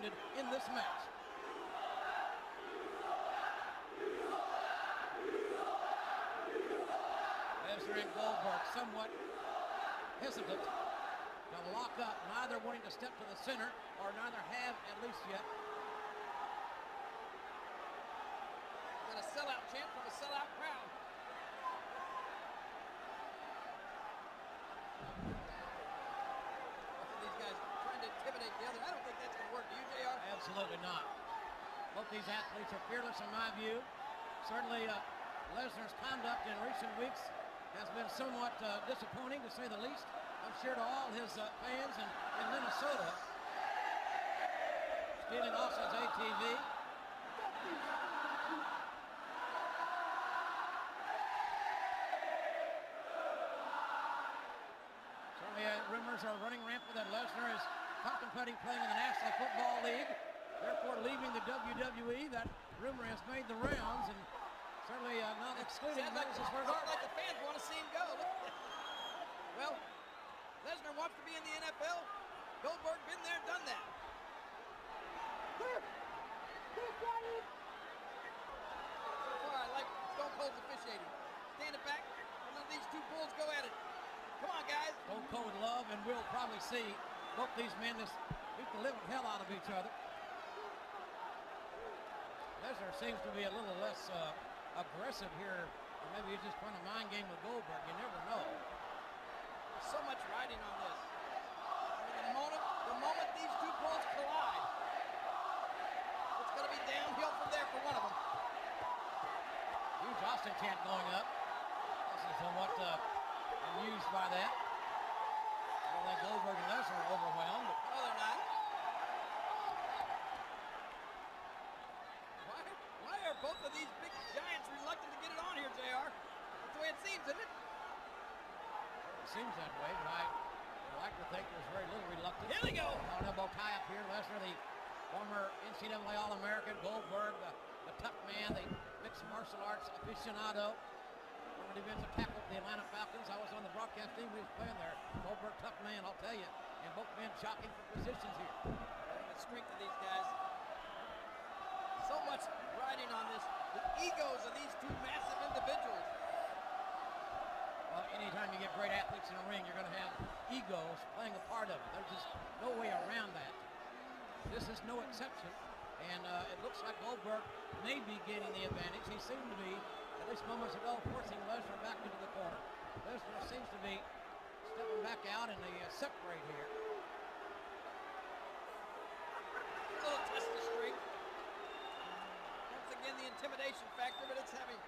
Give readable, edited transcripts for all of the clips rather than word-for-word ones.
ended in this match. Lesnar and Goldberg somewhat hesitant to lock up, neither wanting to step to the center, or neither have at least yet. Got a sellout chant from a sellout crowd. Both of these guys trying to intimidate the other. I don't think that's going to work. Do you, JR? Absolutely not. Both these athletes are fearless in my view. Certainly Lesnar's conduct in recent weeks has been somewhat disappointing, to say the least. I'm sure to all his fans in Minnesota. Stealing Austin's ATV. Certainly rumors are running rampant that Lesnar is contemplating playing in the National Football League, therefore leaving the WWE. That rumor has made the rounds, and certainly not excluding Sounds like the fans want to see him go. Well, Lesnar wants to be in the NFL. Goldberg been there, done that. So far, I like Stone Cold's officiating. Stand it back and let these two bulls go at it. Come on, guys. Stone Cold would love, and we'll probably see both these men just beat the living hell out of each other. Lesnar seems to be a little less aggressive here, or maybe he's just playing a mind game with Goldberg. You never know. There's so much riding on this. I mean, the moment these two bulls collide, it's going to be downhill from there for one of them. Huge Austin chant going up. This is somewhat amused by that. I don't think Goldberg and Lesnar are overwhelmed. No, they're not. Why are both of these big giants reluctant to get it on here, JR? That's the way it seems, isn't it? It seems that way, but I like to think there's very little reluctance. Here we go. On elbow tie up here. Lesnar, the former NCAA All-American. Goldberg, the tough man, the mixed martial arts aficionado. Former defensive tackle for the Atlanta Falcons. I was on the broadcast team. We was playing there. Goldberg, tough man, I'll tell you. And both men jockeying for positions here. The strength of these guys. So much riding on this. The egos of these two massive individuals. Well, anytime you get great athletes in the ring, you're going to have egos playing a part of it. There's just no way around that. This is no exception. And it looks like Goldberg may be gaining the advantage. He seemed to be, at least moments ago, forcing Lesnar back into the corner. Lesnar seems to be stepping back out in the separate here. A little test of strength. Once again, the intimidation factor, but it's having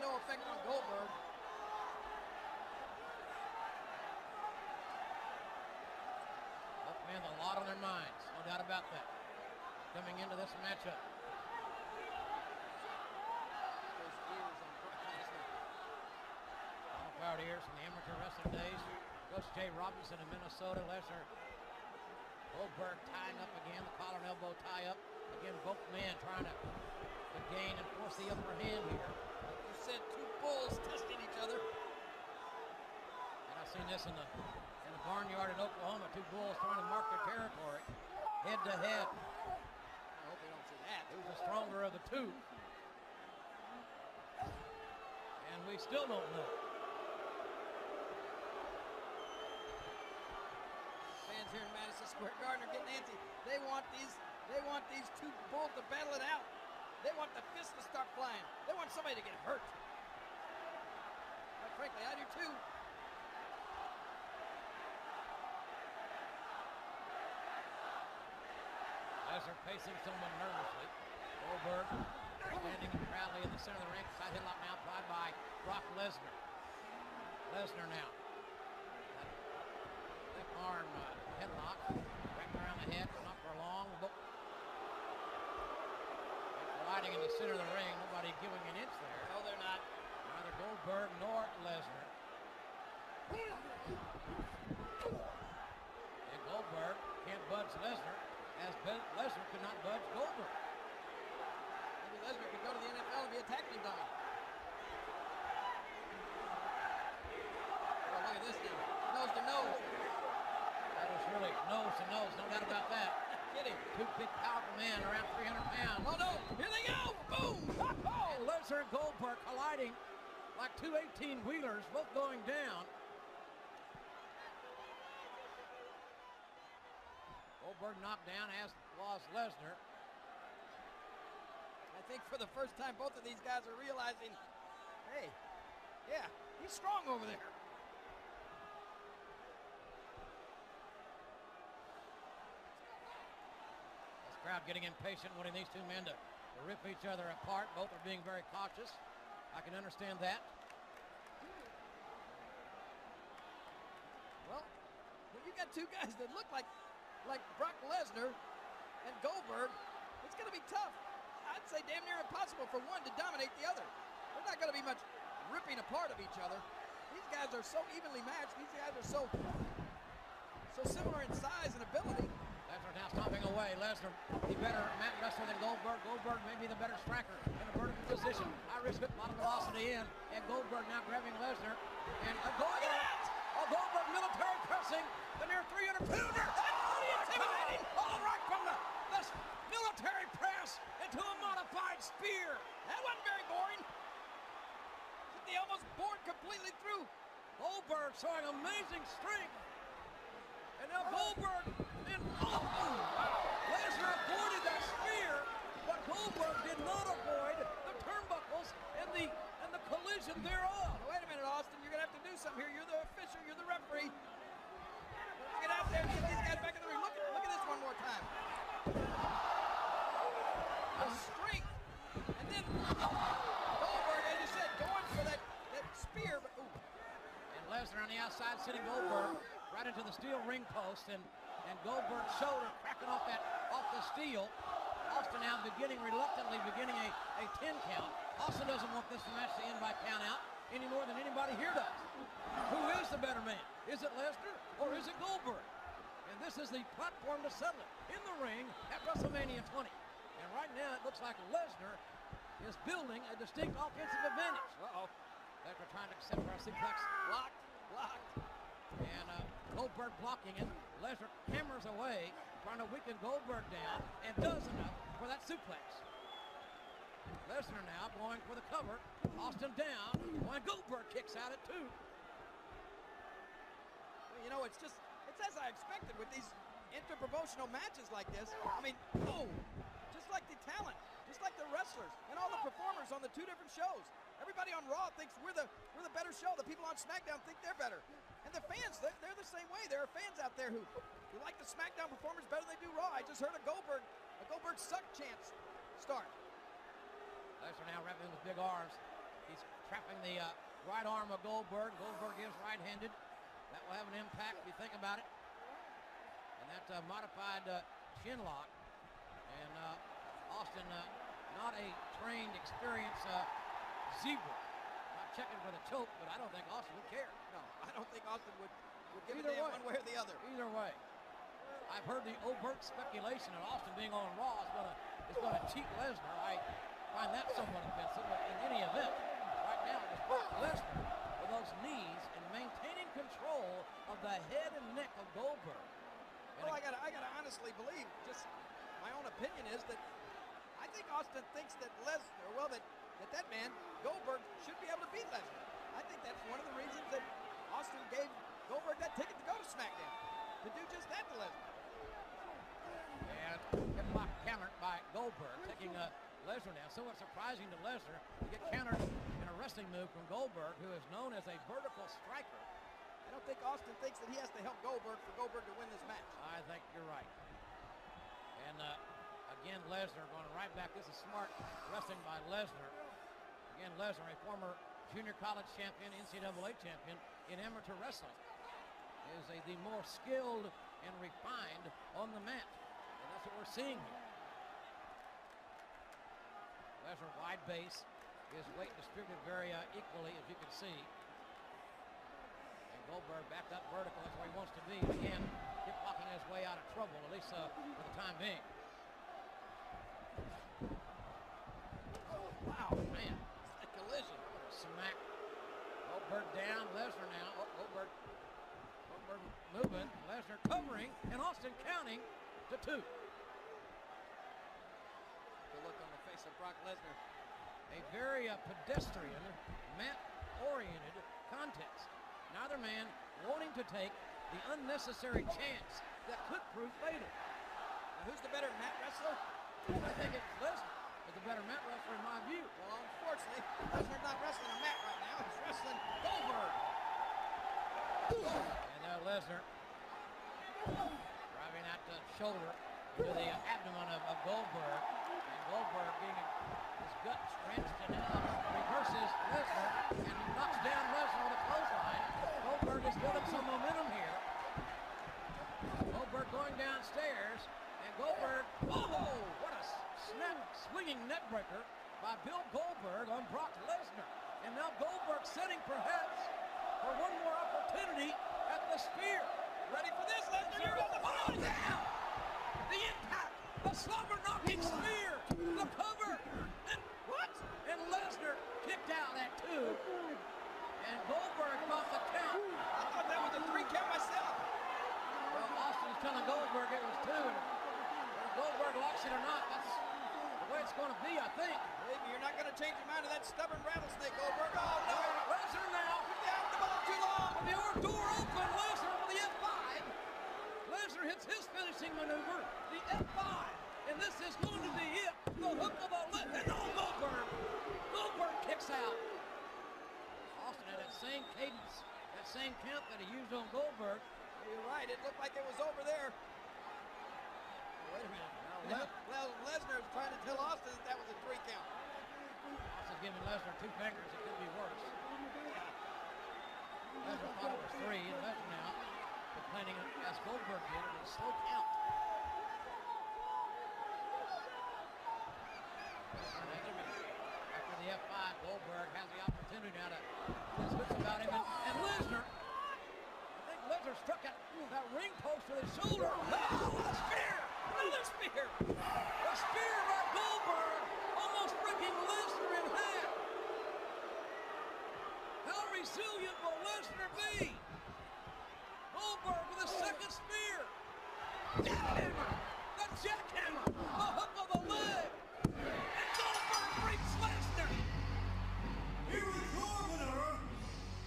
no effect on Goldberg. Both men a lot on their minds, no doubt about that, coming into this matchup. Those ears on Brock Lesnar. Proud ears from the amateur wrestling days. Coach Jay Robinson in Minnesota. Lesnar, Goldberg tying up again, the collar and elbow tie up. Again, both men trying to gain and force the upper hand here. You said two bulls testing each other. And I've seen this in the barnyard in Oklahoma. Two bulls trying to mark their territory, head to head. I hope they don't see that. Who's the stronger of the two? And we still don't know. Fans here in Madison Square Garden are getting antsy. They want these two bulls to battle it out. They want the fists to start flying. They want somebody to get hurt. Quite frankly, I do too. Lesnar pacing someone nervously. Goldberg standing proudly in the center of the ring. Side headlock now applied by Brock Lesnar. Lesnar now. Left arm headlock. Wrapped around the head, not for long. Riding in the center of the ring. Nobody giving an inch there. No, they're not. Neither Goldberg nor Lesnar. And Goldberg can't budge Lesnar, as Lesnar could not budge Goldberg. Maybe Lesnar could go to the NFL and be a tag team dummy. Oh, look at this now. Nose to nose. That was really nose to nose, no doubt about that. Kidding. Two big, powerful men around 300 pounds. Oh no, here they go, boom! Oh. And Lesnar and Goldberg colliding like two 18-wheelers, both going down. Goldberg knocked down, as was Lesnar. I think for the first time, both of these guys are realizing, hey, yeah, he's strong over there. This crowd getting impatient, wanting these two men to rip each other apart. Both are being very cautious. I can understand that. Well, when you got two guys that look like Brock Lesnar and Goldberg, it's going to be tough. I'd say damn near impossible for one to dominate the other. There's not going to be much ripping apart of each other. These guys are so evenly matched. These guys are so similar in size and ability. Lesnar now stomping away. Lesnar, the better mat wrestler than Goldberg. Goldberg may be the better striker in a vertical position. High risk with bottom velocity in. And Goldberg now grabbing Lesnar. And Goldberg military pressing the near 300 pounder. Intimidating. All right from the military press into a modified spear. That wasn't very boring. They almost bored completely through. Goldberg showing amazing strength. And now Goldberg and Lesnar avoided that spear, but Goldberg did not avoid the turnbuckles and the collision thereof. Wait a minute, Austin. You're gonna have to do something here. You're the official. You're the referee. Get out there and get these guys back in the ring. Look at this one more time. The strength, and then Goldberg, as you said, going for that spear, but ooh. And Lesnar on the outside, sitting Goldberg right into the steel ring post, and Goldberg's shoulder cracking off the steel. Austin now reluctantly beginning a 10 count. Austin doesn't want this match to end by count out any more than anybody here does. Who is the better man? Is it Lesnar or is it Goldberg? And this is the platform to settle it in the ring at WrestleMania 20. And right now it looks like Lesnar is building a distinct offensive advantage. Lesnar trying to accept for a suplex. Blocked. And Goldberg blocking it. Lesnar hammers away, trying to weaken Goldberg down, and does enough for that suplex. Lesnar now going for the cover. Austin down, and Goldberg kicks out at 2. Well, you know, it's as I expected with these interpromotional matches like this. I mean, just like the talent, just like the wrestlers, and all the performers on the two different shows. Everybody on Raw thinks we're the better show. The people on SmackDown think they're better. And the fans, they're the same way. There are fans out there who like the SmackDown performers better than they do Raw. I just heard a Goldberg suck chance start. Lesnar now wrapping him with big arms. He's trapping the right arm of Goldberg. Goldberg is right-handed. That will have an impact if you think about it. And that modified chin lock. And Austin, not a trained, experienced zebra. Not checking for the choke, but I don't think Austin would care. No, I don't think Austin would give Either a damn way. one way or the other. Either way. I've heard the overt speculation that Austin being on Raw is going to cheat Lesnar. I find that somewhat offensive, but in any event, right now it's Brock Lesnar with those knees and maintaining control of the head and neck of Goldberg. Well, I gotta honestly believe, just my own opinion is that I think Austin thinks that that man, Goldberg, should be able to beat Lesnar. I think that's one of the reasons that Austin gave Goldberg that ticket to go to SmackDown, to do just that to Lesnar. And hip lock countered by Goldberg, taking Lesnar down. Somewhat surprising to Lesnar to get countered in a wrestling move from Goldberg, who is known as a vertical striker. I don't think Austin thinks that he has to help Goldberg for Goldberg to win this match. I think you're right. And again, Lesnar going right back. This is smart wrestling by Lesnar. Again, Lesnar, a former junior college champion, NCAA champion in amateur wrestling, is the more skilled and refined on the mat. And that's what we're seeing here. Lesnar wide base, his weight distributed very equally, as you can see. And Goldberg backed up vertical, that's where he wants to be. Again, hip locking his way out of trouble, at least for the time being. Wow, man, a collision. Smack. Goldberg down, Lesnar now. Goldberg moving, Lesnar covering, and Austin counting to 2. focus of Brock Lesnar. A very pedestrian, mat-oriented contest. Neither man wanting to take the unnecessary chance that could prove fatal. Now, who's the better mat wrestler? I think it's Lesnar is the better mat wrestler in my view. Well, unfortunately, Lesnar's not wrestling a mat right now. He's wrestling Goldberg. And now Lesnar driving out the shoulder into the abdomen of Goldberg. And Goldberg getting his gut wrenched and now reverses Lesnar and knocks down Lesnar with a clothesline. Goldberg is building some momentum here. Goldberg going downstairs. And Goldberg, oh, what a snap swinging neck breaker by Bill Goldberg on Brock Lesnar. And now Goldberg setting perhaps for one more opportunity at the spear. Ready for this, Lesnar? You're on the ball down. The impact, the slobber knocking spear, the cover, and what? And Lesnar kicked out at 2. And Goldberg got the count. I thought that was a 3 count myself. Well, Austin's telling Goldberg it was 2. Whether Goldberg likes it or not, that's the way it's going to be, I think. Believe me, you're not going to change your mind to that stubborn rattlesnake, Goldberg. Oh, no. Lesnar now. Down the ball too long. With the door open, Lesnar with the F5. Lesnar hits his finishing maneuver, the F5. And this is going to be it. The hook of a left. And on Goldberg. Goldberg kicks out. Austin had that same cadence, that same count that he used on Goldberg. You're right. It looked like it was over there. Wait a minute. Now Lesnar is trying to tell Austin that was a 3 count. Austin's giving Lesnar 2 fingers. It could be worse. Lesnar thought it was 3, and Lesnar now complaining as Goldberg did of a slow count. After the F5, Goldberg has the opportunity now to get wits about him, and Lesnar. I think Lesnar struck at that ring post with his shoulder. Oh, a spear! Another spear! A spear by Goldberg, almost breaking Lesnar in half. How resilient will Lesnar be? Goldberg with a second spear. Jackhammer! The jackhammer! The hook of the leg! And Goldberg breaks Lesnar! Here is your winner,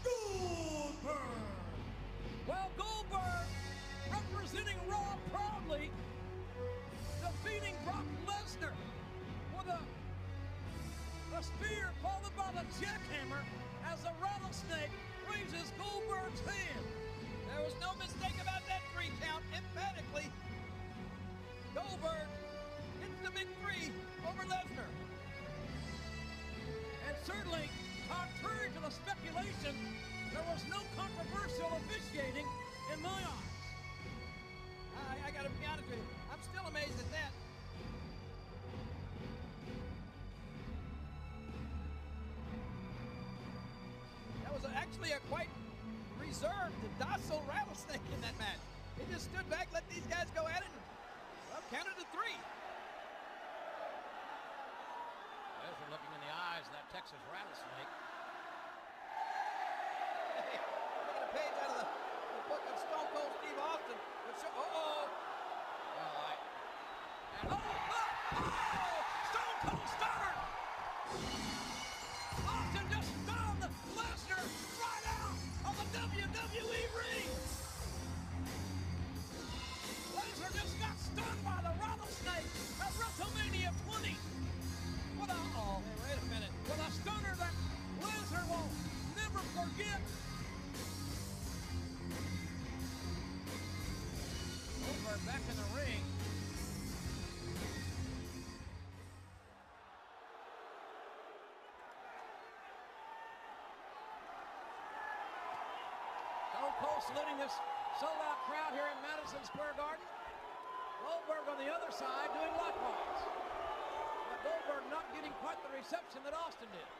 Goldberg! Well, Goldberg, representing Raw proudly, defeating Brock Lesnar with a spear followed by the jackhammer as the rattlesnake raises Goldberg's hand. There was no mistake about that 3 count. Emphatically, Goldberg gets the big 3 over Lesnar. And certainly, contrary to the speculation, there was no controversial officiating in my eyes. I got to be honest with you. I'm still amazed at that. That was actually a quite reserved, docile rattlesnake in that match. He just stood back, let these guys go at it, and well, counted to 3. Lesnar looking in the eyes of that Texas rattlesnake. Hey, taking a page out of the book of Stone Cold Steve Austin. Uh-oh. Well, Stone Cold Stunner! Austin just stunned Lesnar right out of the WWE ring! Lesnar just got stunned by the rattlesnake at WrestleMania 20. With a, Hey, wait a minute. with a stunner that Lesnar will never forget. Goldberg back in the ring. Stone Cold saluting this sold-out crowd here in Madison Square Garden. Goldberg on the other side doing likewise. But Goldberg not getting quite the reception that Austin did.